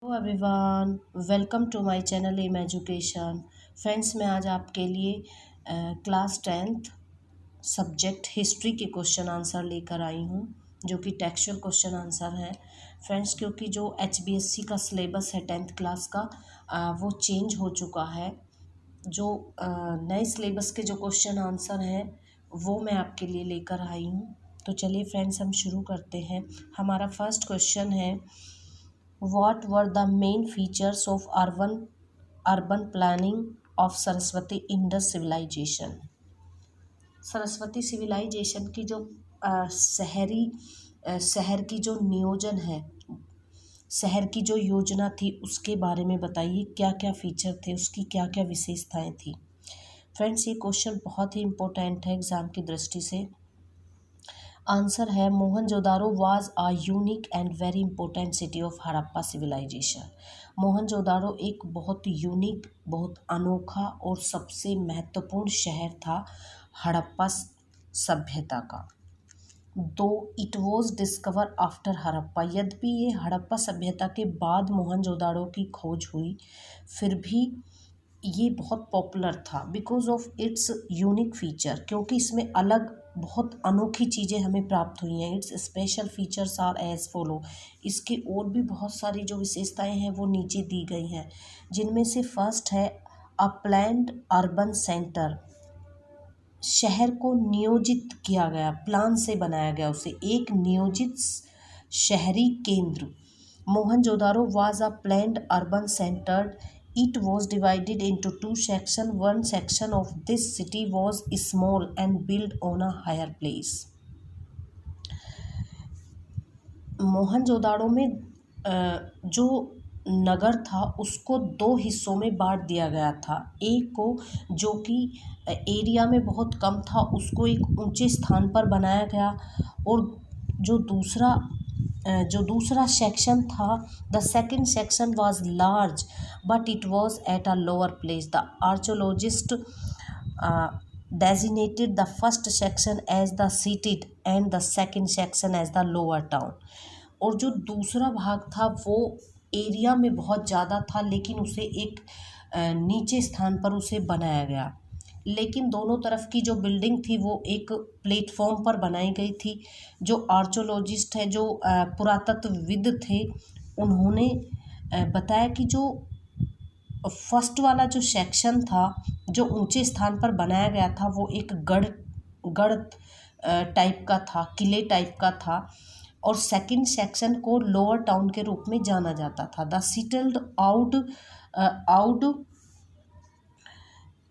Everyone, welcome to my channel M education. Friends, मैं आज आपके लिए क्लास 10th सब्जेक्ट हिस्ट्री के क्वेश्चन आंसर लेकर आई हूँ, जो कि टेक्सचुअल क्वेश्चन आंसर है। फ्रेंड्स, क्योंकि जो HBSC का सिलेबस है 10th क्लास का, वो चेंज हो चुका है। जो नए सिलेबस के जो क्वेश्चन आंसर हैं वो मैं आपके लिए लेकर आई हूँ। तो चलिए फ्रेंड्स, हम शुरू करते हैं। हमारा फर्स्ट क्वेश्चन है, What were the main features of urban planning of Saraswati Indus civilization? Saraswati civilization की जो शहर की जो नियोजन है, शहर की जो योजना थी, उसके बारे में बताइए। क्या क्या फीचर थे, उसकी क्या क्या विशेषताएं थी। फ्रेंड्स, ये क्वेश्चन बहुत ही इम्पोर्टेंट है एग्जाम की दृष्टि से। आंसर है, Mohenjodaro was a unique and very important city of Harappa civilization. Mohenjodaro एक बहुत यूनिक, बहुत अनोखा और सबसे महत्वपूर्ण शहर था हड़प्पा सभ्यता का। दो it was discover after Harappa, यद्यपि ये हड़प्पा सभ्यता के बाद मोहनजोदारो की खोज हुई, फिर भी ये बहुत पॉपुलर था because of its unique feature, क्योंकि इसमें अलग बहुत अनोखी चीज़ें हमें प्राप्त हुई हैं। Its special features are as follow. इसके और भी बहुत सारी जो विशेषताएं हैं वो नीचे दी गई हैं, जिनमें से फर्स्ट है अ प्लान्ड अर्बन सेंटर। शहर को नियोजित किया गया, प्लान से बनाया गया, उसे एक नियोजित शहरी केंद्र। Mohenjodaro was a planned urban centre. It was divided into two sections. One section of this city was small and built on a higher place. Mohenjodaro में जो नगर था उसको दो हिस्सों में बांट दिया गया था। एक को, जो कि एरिया में बहुत कम था, उसको एक ऊंचे स्थान पर बनाया गया, और जो दूसरा सेक्शन था, the second section was large but it was at a lower place. The archaeologist designated the first section as the city and the second section as the lower town. और जो दूसरा भाग था वो एरिया में बहुत ज़्यादा था, लेकिन उसे एक नीचे स्थान पर उसे बनाया गया। लेकिन दोनों तरफ की जो बिल्डिंग थी वो एक प्लेटफॉर्म पर बनाई गई थी। जो आर्चोलॉजिस्ट है, जो पुरातत्वविद थे, उन्होंने बताया कि जो फर्स्ट वाला जो सेक्शन था, जो ऊंचे स्थान पर बनाया गया था, वो एक गढ़ टाइप का था, किले टाइप का था, और सेकंड सेक्शन को लोअर टाउन के रूप में जाना जाता था. The citadel out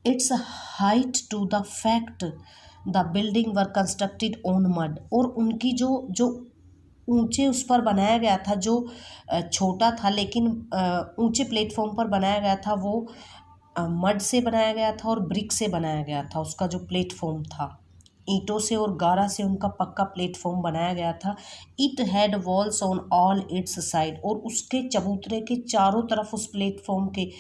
its height to the fact the building were constructed on mud. और उनकी जो ऊंचे उस पर बनाया गया था, जो छोटा था लेकिन ऊंचे प्लेटफॉर्म पर बनाया गया था, वो मड से बनाया गया था और ब्रिक से बनाया गया था। उसका जो प्लेटफॉर्म था, ईंटों से और गारा से उनका पक्का प्लेटफॉर्म बनाया गया था. It had walls on all it's side. और उसके चबूतरे के चारों तरफ उस प्लेटफॉर्म के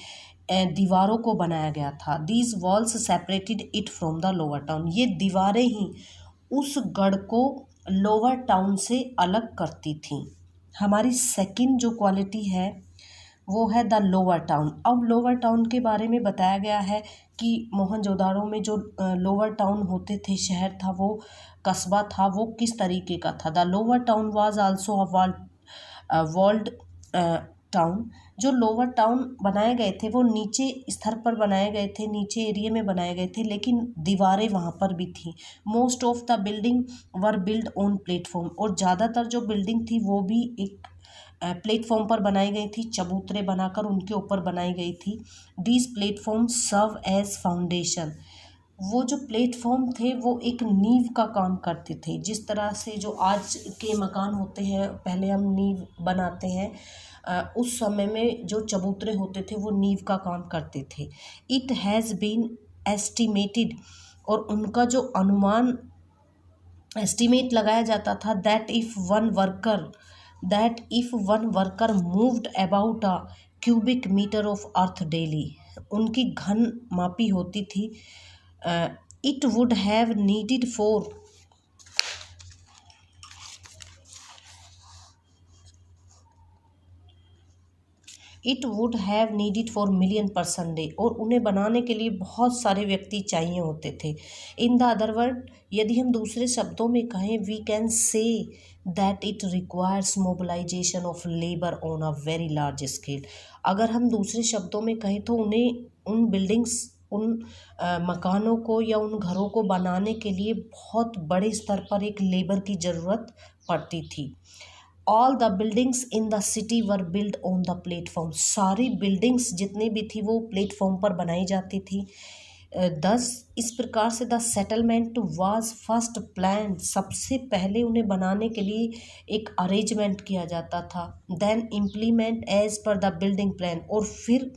दीवारों को बनाया गया था. These walls separated it from the lower town. ये दीवारें ही उस गढ़ को लोअर टाउन से अलग करती थी. हमारी सेकंड जो क्वालिटी है वो है द लोअर टाउन. अब लोअर टाउन के बारे में बताया गया है कि मोहनजोदाड़ो में जो लोअर टाउन होते थे, शहर था, वो कस्बा था, वो किस तरीके का था. The lower town was also a walled town. जो लोअर टाउन बनाए गए थे वो नीचे स्तर पर बनाए गए थे, नीचे एरिया में बनाए गए थे, लेकिन दीवारें वहाँ पर भी थी. Most of the building were build on platform. और ज़्यादातर जो बिल्डिंग थी वो भी एक प्लेटफॉर्म पर बनाई गई थी, चबूतरे बनाकर उनके ऊपर बनाई गई थी. These platform serve as foundation. वो जो प्लेटफॉर्म थे वो एक नींव का काम करते थे. जिस तरह से जो आज के मकान होते हैं, पहले हम नींव बनाते हैं, उस समय में जो चबूतरे होते थे वो नींव का काम करते थे. It has been estimated. और उनका जो अनुमान, एस्टिमेट लगाया जाता था, that if one worker moved about a cubic metre of earth daily. उनकी घन मापी होती थी. It would have needed for it would have needed for million person day, और उन्हें बनाने के लिए बहुत सारे व्यक्ति चाहिए होते थे। इन द अदर वर्ड, यदि हम दूसरे शब्दों में कहें, we can say that it requires mobilisation of labour on a very large scale. अगर हम दूसरे शब्दों में कहें तो उन्हें उन बिल्डिंग्स, उन मकानों को या उन घरों को बनाने के लिए बहुत बड़े स्तर पर एक लेबर की ज़रूरत पड़ती थी। All the buildings in the city were build on the platform, सारी बिल्डिंग्स जितनी भी थी वो प्लेटफॉर्म पर बनाई जाती थी। दस इस प्रकार से the settlement was first plan, सबसे पहले उन्हें बनाने के लिए एक अरेंजमेंट किया जाता था। Then implement as per the building plan, और फिर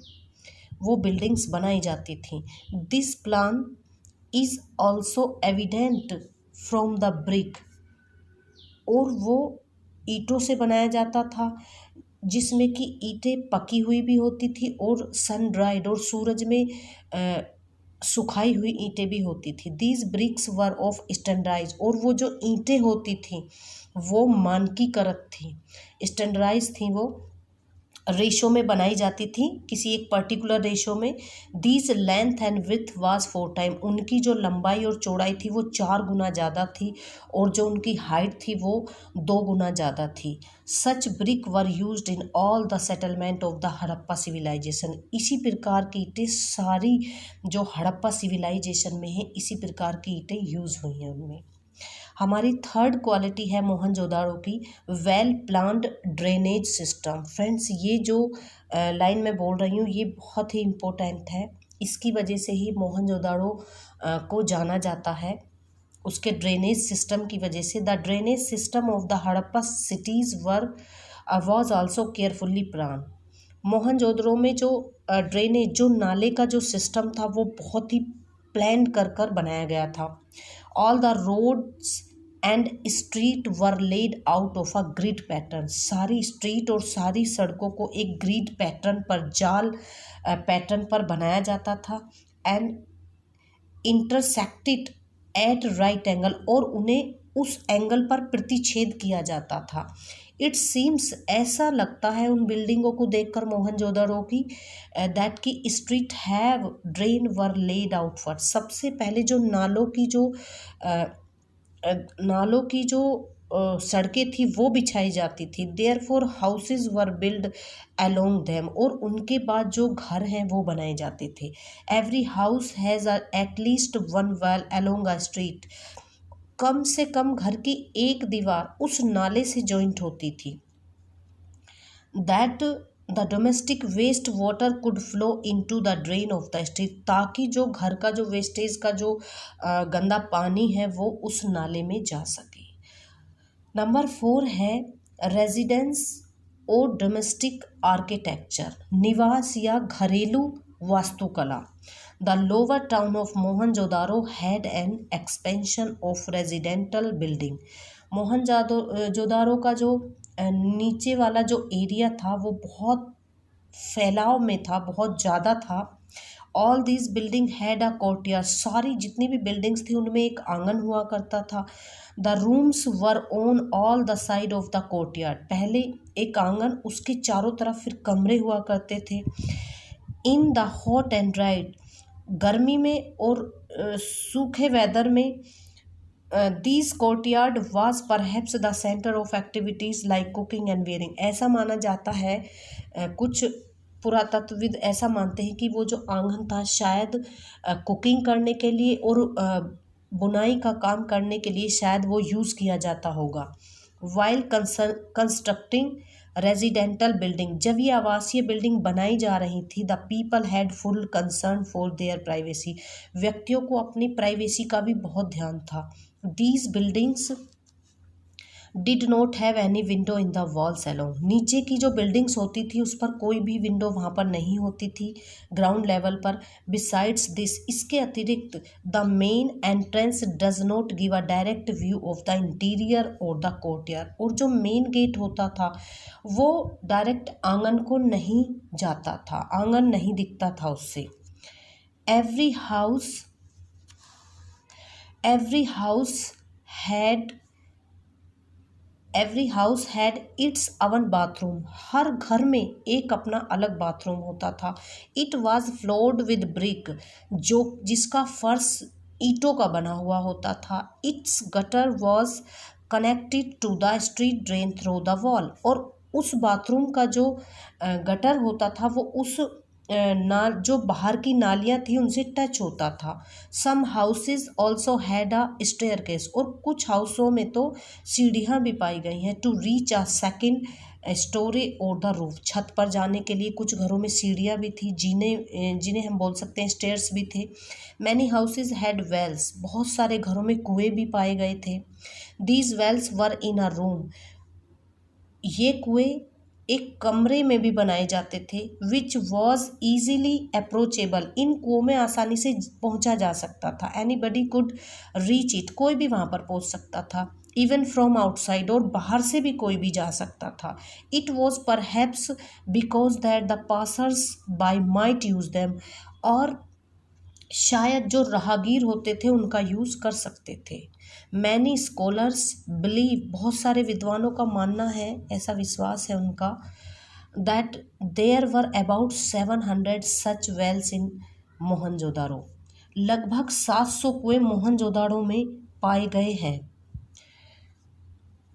वो बिल्डिंग्स बनाई जाती थी। This plan is also evident from the brick, और वो ईंटों से बनाया जाता था, जिसमें कि ईंटें पकी हुई भी होती थी और सन ड्राइड, और सूरज में सुखाई हुई ईंटें भी होती थी। These bricks were of standardise, और वो जो ईंटें होती थी वो मानकीकृत थी, स्टैंडर्डाइज थी, वो रेशो में बनाई जाती थी, किसी एक पर्टिकुलर रेशो में। These length and with was 4 time, उनकी जो लंबाई और चौड़ाई थी वो 4 गुना ज़्यादा थी, और जो उनकी हाइट थी वो 2 गुना ज़्यादा थी। Such brick were used in all the settlement of the Harappa civilisation, इसी प्रकार की ईंटें सारी जो हड़प्पा सिविलाइजेशन में है, इसी प्रकार की ईंटें यूज़ हुई हैं उनमें। हमारी थर्ड क्वालिटी है मोहनजोदाड़ो की, well planned drainage system. Friends, ये जो लाइन मैं बोल रही हूँ ये बहुत ही इम्पोर्टेंट है, इसकी वजह से ही मोहनजोदाड़ो को जाना जाता है, उसके ड्रेनेज सिस्टम की वजह से। The drainage system of the Harappa cities was also carefully plan. Mohenjodaro में जो ड्रेनेज, जो नाले का जो सिस्टम था वो बहुत ही प्लान कर बनाया गया था। All the roads and street were laid out of a grid pattern, सारी स्ट्रीट और सारी सड़कों को एक ग्रिड पैटर्न पर, जाल पैटर्न पर बनाया जाता था। And intersected at right angle, और उन्हें उस एंगल पर प्रतिच्छेद किया जाता था। इट सीम्स, ऐसा लगता है उन बिल्डिंगों को देखकर मोहनजोदड़ो की, दैट की street have drain were laid out for, सबसे पहले जो नालों की जो सड़कें थी वो बिछाई जाती थी। Therefore houses were build along them, और उनके बाद जो घर हैं वो बनाए जाते थे। Every house has at least one well along a street, कम से कम घर की एक दीवार उस नाले से जॉइंट होती थी। That the domestic waste water could flow into the drain of the street, ताकि जो घर का जो वेस्टेज का जो गंदा पानी है वो उस नाले में जा सके। नंबर 4 है रेजिडेंस और डोमेस्टिक आर्किटेक्चर, निवास या घरेलू वास्तुकला। The lower town of Mohenjodaro had an expansion of residential building, Mohenjodaro का जो नीचे वाला जो एरिया था वो बहुत फैलाव में था, बहुत ज़्यादा था। All this building had a courtyard, सारी जितनी भी बिल्डिंग्स थी उनमें एक आंगन हुआ करता था। The rooms were on all the side of the courtyard, पहले एक आंगन, उसके चारों तरफ फिर कमरे हुआ करते थे। In the hot and dried, गर्मी में और सूखे वेदर में, this courtyard was perhaps the centre of activities like cooking and wearing, ऐसा माना जाता है, कुछ पुरातत्वविद ऐसा मानते हैं कि वो जो आंगन था शायद कुकिंग करने के लिए और बुनाई का काम करने के लिए शायद वो यूज़ किया जाता होगा। वाइल कंस्ट्रक्टिंग रेजिडेंटल बिल्डिंग, जब ये आवासीय बिल्डिंग बनाई जा रही थी, the people had full concern for their privacy, व्यक्तियों को अपनी प्राइवेसी का भी बहुत ध्यान था। These buildings did not have any window in the walls along, नीचे की जो बिल्डिंग्स होती थी उस पर कोई भी विंडो वहाँ पर नहीं होती थी ग्राउंड लेवल पर। बिसाइड्स दिस, इसके अतिरिक्त the main entrance does not give a direct view of the interior और द कोर्टयार्ड, और जो मेन गेट होता था वो डायरेक्ट आंगन को नहीं जाता था, आंगन नहीं दिखता था उससे। Every house had every house had its own bathroom, हर घर में एक अपना अलग बाथरूम होता था। It was floored with brick, जो जिसका फर्श ईंटों का बना हुआ होता था। Its gutter was connected to the street drain through the wall, और उस बाथरूम का जो गटर होता था वो उस जो बाहर की नालियाँ थी उनसे टच होता था। Some houses also had a staircase, और कुछ हाउसों में तो सीढ़ियाँ भी पाई गई हैं। To reach a second storey और द रूफ, छत पर जाने के लिए कुछ घरों में सीढ़ियाँ भी थी, जिन्हें जिन्हें हम बोल सकते हैं स्टेयर्स भी थे। मैनी हाउसेज हैड वेल्स, बहुत सारे घरों में कुएँ भी पाए गए थे। These wells were in a room, ये कुएं एक कमरे में भी बनाए जाते थे। विच वॉज ईजिली अप्रोचेबल, इन कुओं में आसानी से पहुंचा जा सकता था। एनीबडी कुड रीच इट, कोई भी वहां पर पहुंच सकता था। इवन फ्रॉम आउटसाइड, और बाहर से भी कोई भी जा सकता था। It was perhaps because that the passers bye might use them, और शायद जो राहगीर होते थे उनका यूज़ कर सकते थे। मैनी स्कॉलर्स बिलीव, बहुत सारे विद्वानों का मानना है, ऐसा विश्वास है उनका, that there were about 700 such wells in Mohenjodaro, लगभग 700 कुएं मोहनजोदाड़ो में पाए गए हैं।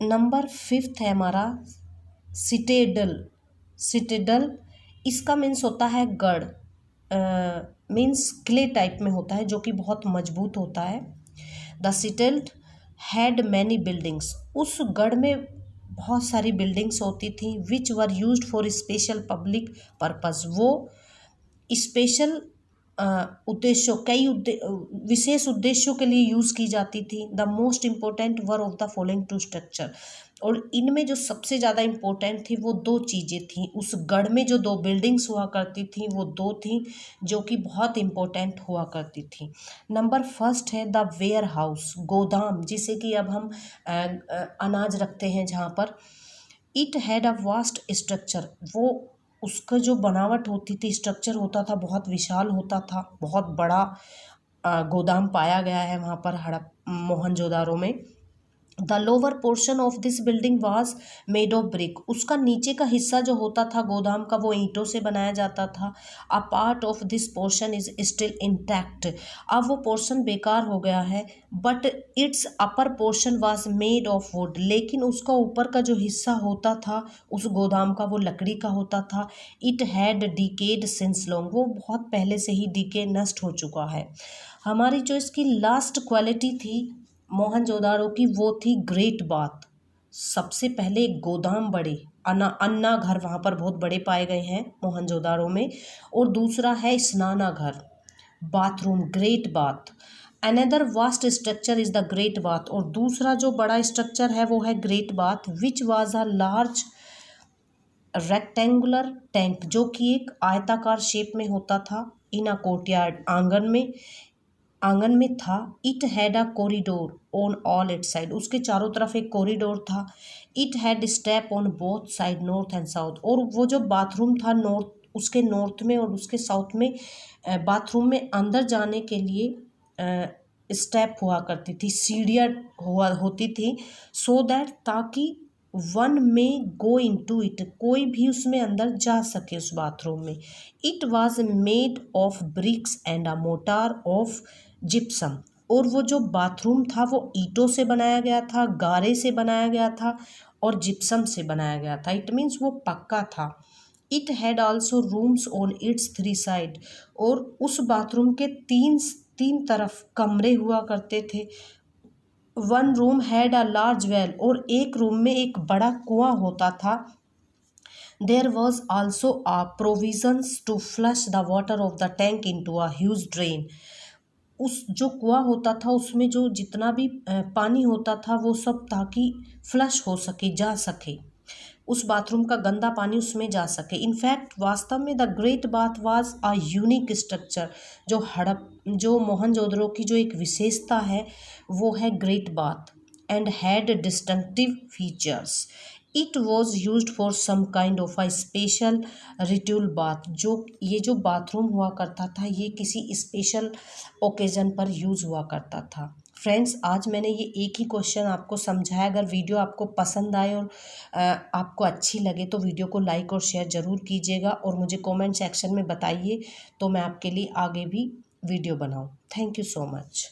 नंबर 5 है हमारा सिटेडल। सिटेडल इसका मीन्स होता है गढ़, मीन्स क्ले टाइप में होता है जो कि बहुत मजबूत होता है। The citadel had many buildings, उस गढ़ में बहुत सारी बिल्डिंग्स होती थी। Which were used for special public purpose, वो स्पेशल उद्देश्यों, विशेष उद्देश्यों के लिए यूज़ की जाती थी। The most important were of the following two structure, और इनमें जो सबसे ज़्यादा इम्पोर्टेंट थी वो दो चीज़ें थीं। उस गढ़ में जो दो बिल्डिंग्स हुआ करती थी वो दो थीं जो कि बहुत इम्पोर्टेंट हुआ करती थी। नंबर फर्स्ट है द वेयर हाउस, गोदाम, जिसे कि अब हम अनाज रखते हैं जहाँ पर। It had a vast structure, वो उसका जो बनावट होती थी, स्ट्रक्चर होता था, बहुत विशाल होता था। बहुत बड़ा गोदाम पाया गया है वहाँ पर मोहनजोदारो में। The lower portion of this building was made of brick, उसका नीचे का हिस्सा जो होता था गोदाम का वो ईंटों से बनाया जाता था। A part of this portion is still intact, अब वो पोर्शन बेकार हो गया है। But it's upper portion was made of would, लेकिन उसका ऊपर का जो हिस्सा होता था उस गोदाम का वो लकड़ी का होता था। It had decade since long, वो बहुत पहले से ही डिके नष्ट हो चुका है। हमारी जो इसकी लास्ट क्वालिटी थी मोहनजोदाड़ो की वो थी ग्रेट बाथ। सबसे पहले एक गोदाम बड़े अन्ना घर वहाँ पर बहुत बड़े पाए गए हैं मोहनजोदाड़ो में, और दूसरा है स्नाना घर, bathroom, great bath. Another vast structure is the great bath, और दूसरा जो बड़ा स्ट्रक्चर है वो है great bath. Which was a large rectangular tank, जो कि एक आयताकार शेप में होता था। इन अ कोर्टयार्ड, आंगन में था। It had a corridor on all it side, उसके चारों तरफ एक कॉरिडोर था। It had step on both side north and south, और वो जो बाथरूम था उसके नॉर्थ में और उसके साउथ में बाथरूम में अंदर जाने के लिए स्टेप हुआ करती थी, सीढ़ियाँ होती थी। सो दैट, ताकि वन में गो इन टू इट, कोई भी उसमें अंदर जा सके उस बाथरूम में। It was made of BRICS and a motor of gypsum, और वो जो बाथरूम था वो ईंटों से बनाया गया था, गारे से बनाया गया था और जिप्सम से बनाया गया था। इट मीन्स वो पक्का था। It had also rooms on it's 3 side, और उस बाथरूम के तीन तरफ कमरे हुआ करते थे। One room had a large well, और एक रूम में एक बड़ा कुआं होता था। There was also a provisions to flush the water of the tank into a huge drain, उस जो कुआं होता था उसमें जो जितना भी पानी होता था वो सब ताकि फ्लश हो सके, जा सके, उस बाथरूम का गंदा पानी उसमें जा सके। इनफैक्ट वास्तव में the great bath was a unique structure, जो मोहनजोदड़ो की जो एक विशेषता है वो है great bath, and had distinctive features. It was use for some kind of a special ritual bath, जो बाथरूम हुआ करता था ये किसी स्पेशल ओकेजन पर यूज़ हुआ करता था। फ्रेंड्स, आज मैंने ये एक ही क्वेश्चन आपको समझाया। अगर वीडियो आपको पसंद आए और आपको अच्छी लगे तो वीडियो को लाइक और शेयर ज़रूर कीजिएगा और मुझे कमेंट सेक्शन में बताइए, तो मैं आपके लिए आगे भी वीडियो बनाऊँ। Thank you so much.